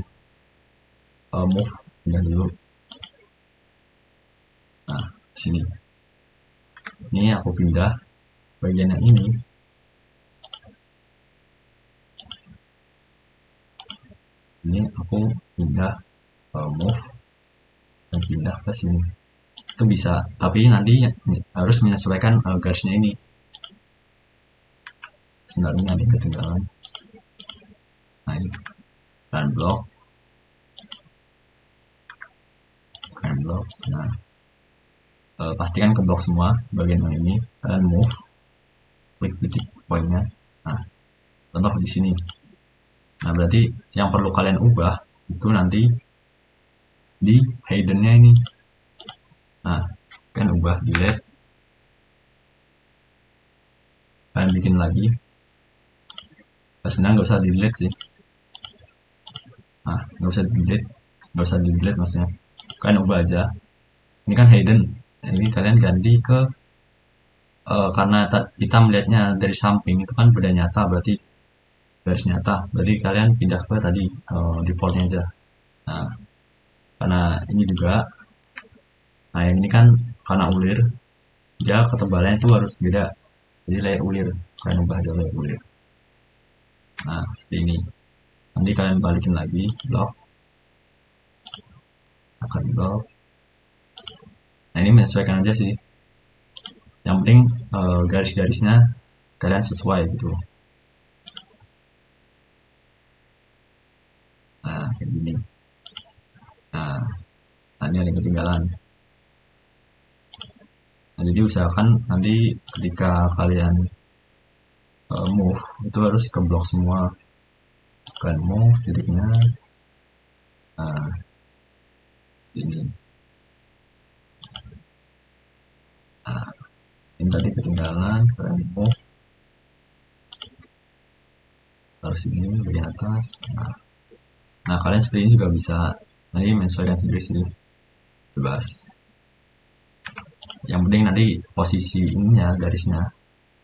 move pindah dulu. Nah sini ini aku pindah bagian yang ini aku pindah, move dan pindah ke sini, itu bisa, tapi nanti harus menyesuaikan garisnya ini. Sebenarnya ada ketinggalan. Nah ini kan blok. Nah pastikan ke blok semua bagian yang ini, kalian move, klik titik poinnya. Nah contoh di sini. Nah berarti yang perlu kalian ubah itu nanti di hiddennya ini. Nah kan ubah, delete, kalian bikin lagi. Sebenarnya nggak usah delete sih. Nah nggak usah delete maksudnya, kalian ubah aja. Ini kan hidden, ini kalian ganti ke karena kita melihatnya dari samping itu kan beda nyata, berarti garis nyata, berarti kalian pindah ke tadi defaultnya aja. Nah karena ini juga, nah yang ini kan karena ulir, dia ketebalannya itu harus beda, jadi layer ulir, kalian ubah aja layer ulir. Nah seperti ini, nanti kalian balikin lagi blok, akan blok. Nah ini menyesuaikan aja sih, yang penting garis-garisnya kalian sesuai gitu. Nah kayak gini. Nah ini ada yang ketinggalan. Nah, jadi usahakan nanti ketika kalian move itu harus ke blok semua, kalian move titiknya. Nah ini, nah, ini tadi ketinggalan, kalian move taruh sini bagian atas. Nah kalian seperti ini juga bisa, nanti menyesuaikan sendiri sih, bebas. Yang penting nanti posisi ininya, garisnya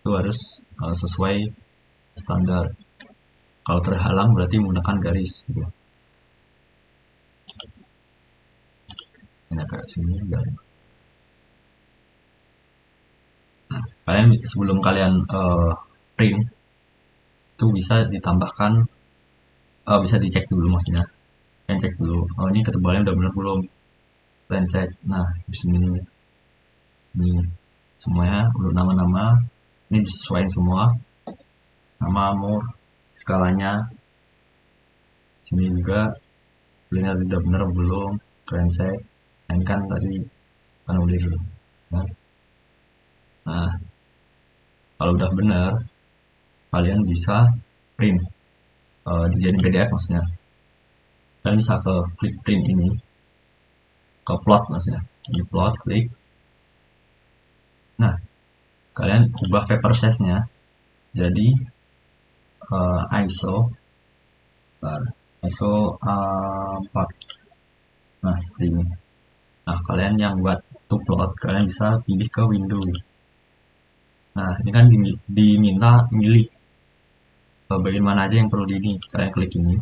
itu harus sesuai standar. Kalau terhalang berarti menggunakan garis gitu. Ini agak sini garis. Nah, kalian sebelum kalian print itu bisa ditambahkan, bisa dicek dulu maksudnya. Kalian cek dulu, oh ini ketebalannya udah benar belum. kalian cek. Nah di sini semuanya untuk nama-nama ini disesuaikan semua, nama, umur, skalanya. Sini juga belinya udah bener belum, kalian cek. Dan kan tadi anulir dulu. Nah kalau udah bener kalian bisa print, dijadiin PDF maksudnya. Kalian bisa ke klik print ini, ke plot maksudnya, di plot klik. Nah kalian ubah paper size nya jadi ISO ISO 4. Nah seperti ini. Nah kalian yang buat to plot kalian bisa pilih ke window. Nah ini kan diminta milih bagian mana aja yang perlu di ini. Kalian klik ini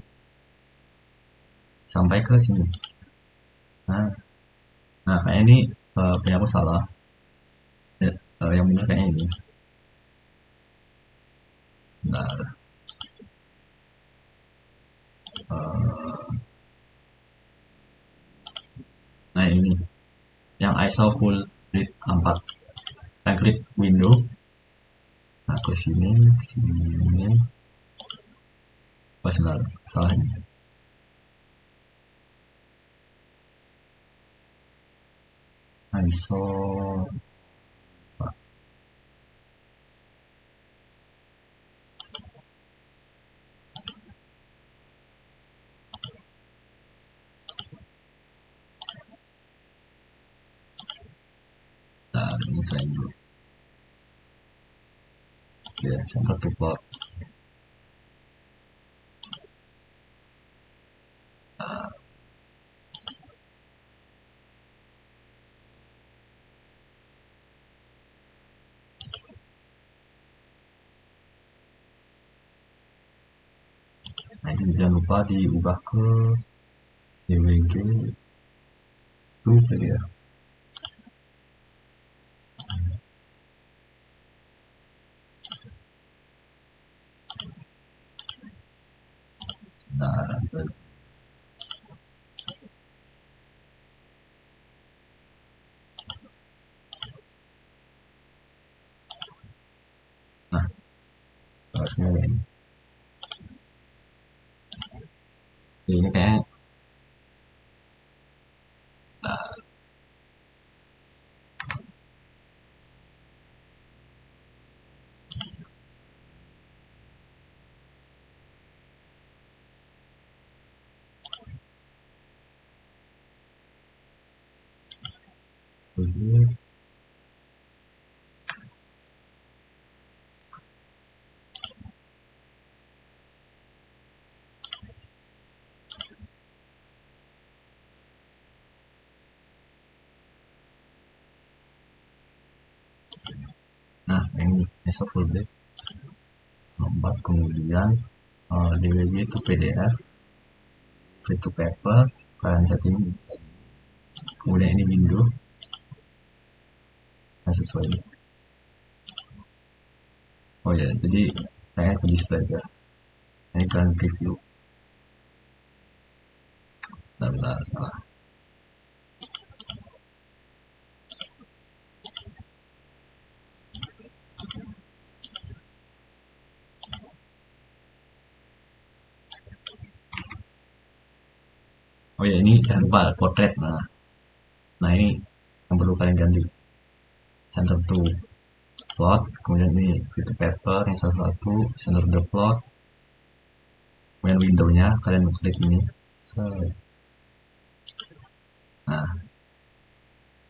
sampai ke sini. Nah kayaknya ini punya aku salah. Yang benar kayaknya ini. Bentar. Nah ini yang ISO full width 4. Kalian klik window. Nah ke sini, oh sebentar, salah ini. ISO nah ini saya dulu. Oke, center to plot. Nah ini jangan lupa diubah ke DWG to PDF. Nah, harusnya ini. Ini kayak ini. Nah ini ISO full width 4, kemudian DWG itu PDF, free to paper, kalian setting. Kemudian ini window, nah sesuai. Oh ya, jadi saya ke display ya. Ini kalian preview. Bentar, salah. Oh ya, ini jangan lupa portrait. Nah ini yang perlu kalian ganti. Center to plot, kemudian ini fit to paper yang salah satu, center the plot, kemudian windownya kalian klik ini. Nah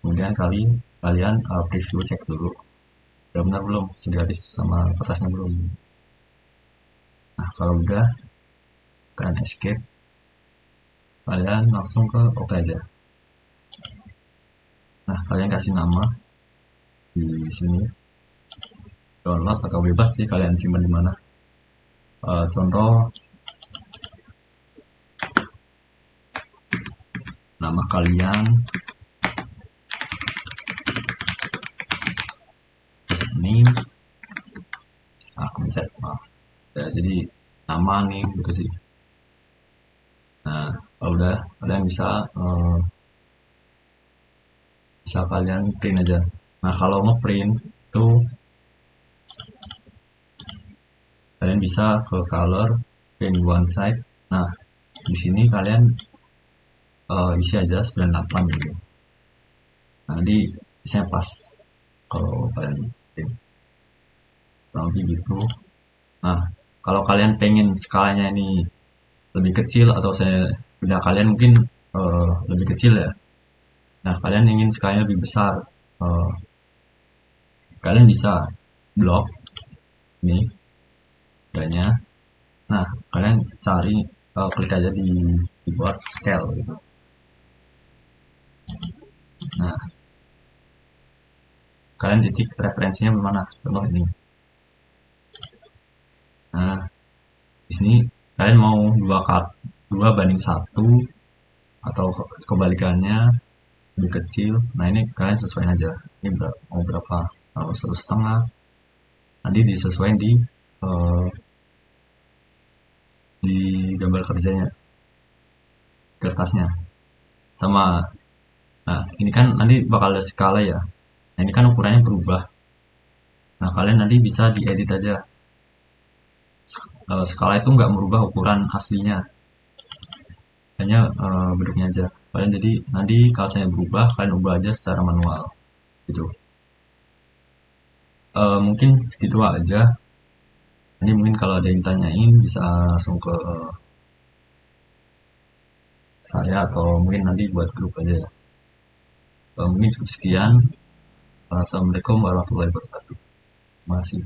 kemudian kalian preview cek dulu udah benar belum, segaris sama kertasnya belum. Nah kalau udah kalian escape, kalian langsung ke OK aja. Nah kalian kasih nama di sini, download atau bebas sih kalian simpan di mana. Contoh nama kalian, terus ini mencet maaf ya, jadi nama nih gitu sih. Nah kalau udah kalian bisa bisa kalian print aja. Nah kalau ngeprint itu kalian bisa ke color, print one side. Nah di sini kalian isi aja 98 gitu. Nah, nanti isinya pas kalau kalian print kurang lebih gitu. Nah kalau kalian pengen skalanya ini lebih kecil atau saya beda kalian mungkin lebih kecil ya. Nah kalian ingin skalanya lebih besar, eh, kalian bisa blok ini bedanya. Nah kalian cari klik aja di keyboard scale gitu. Nah kalian titik referensinya mana, contoh ini. Nah di sini kalian mau dua banding satu atau kebalikannya lebih kecil. Nah ini kalian sesuaiin aja ini mau berapa, mau 1,5, nanti disesuaikan eh, di gambar kerjanya, kertasnya sama. Nah ini kan nanti bakal ada skala ya, nah ini kan ukurannya berubah. Nah kalian nanti bisa diedit aja. Skala itu nggak merubah ukuran aslinya, hanya bentuknya aja. Kalian jadi nanti kalau saya berubah, kalian ubah aja secara manual gitu. Mungkin segitu aja. Nanti mungkin kalau ada yang tanyain bisa langsung ke saya atau mungkin nanti buat grup aja ya. Mungkin cukup sekian. Assalamualaikum warahmatullahi wabarakatuh. Terima kasih.